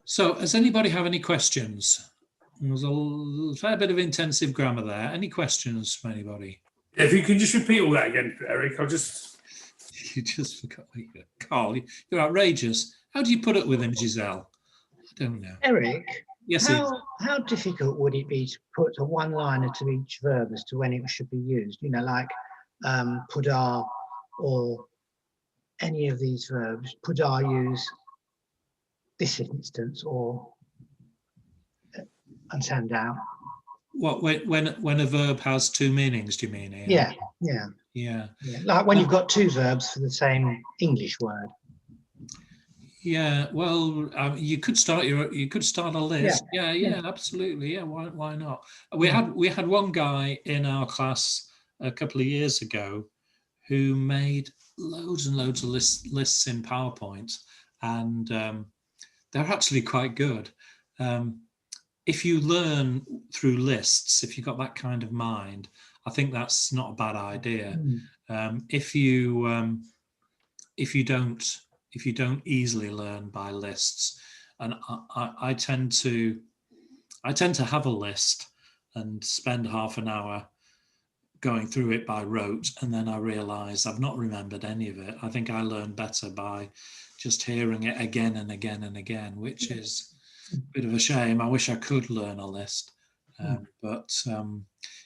So, does anybody have any questions? There's a fair bit of intensive grammar there. Any questions from anybody? If you can just repeat all that again, Eric, You just forgot. Carl, you're outrageous. How do you put up with him, Giselle? I don't know. Eric, yes, how difficult would it be to put a one-liner to each verb as to when it should be used? You know, like pudar or any of these verbs. Pudar use this instance or and send out. What, when a verb has two meanings, do you mean? Ian? Yeah. Like when you've got two verbs for the same English word. Yeah, well, you could start a list. Yeah, absolutely. Yeah, why not? We had one guy in our class a couple of years ago who made loads and loads of lists in PowerPoint, and they're actually quite good. If you learn through lists, if you've got that kind of mind, I think that's not a bad idea. If you don't easily learn by lists, and I tend to have a list and spend half an hour going through it by rote, and then I realised I've not remembered any of it. I think I learned better by just hearing it again and again and again, which is a bit of a shame. I wish I could learn a list. But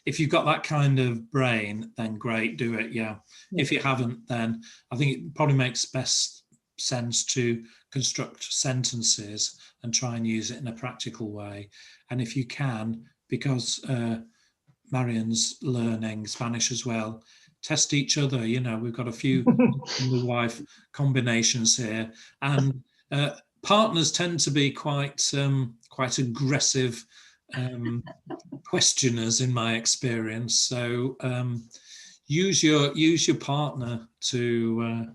if you've got that kind of brain, then great, do it. Yeah. If you haven't, then I think it probably makes best sense to construct sentences and try and use it in a practical way. And if you can, because Marian's learning Spanish as well, test each other. You know, we've got a few wife combinations here, and partners tend to be quite aggressive questioners in my experience. So use your partner to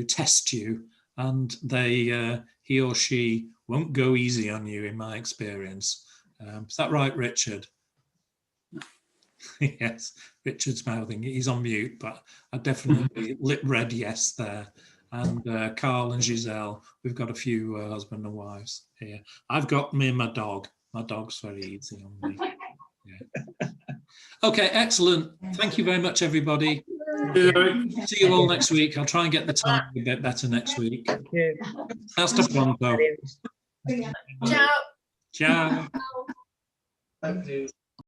test you, and he or she won't go easy on you in my experience. Is that right, Richard? Yes, Richard's mouthing. He's on mute, but I definitely read yes there. And Carl and Giselle, we've got a few husband and wives here. I've got me and my dog. My dog's very easy on me. Yeah. Okay, excellent. Thank you very much, everybody. See you all next week. I'll try and get the time a bit better next week. Hasta pronto. Ciao. Ciao. Ciao.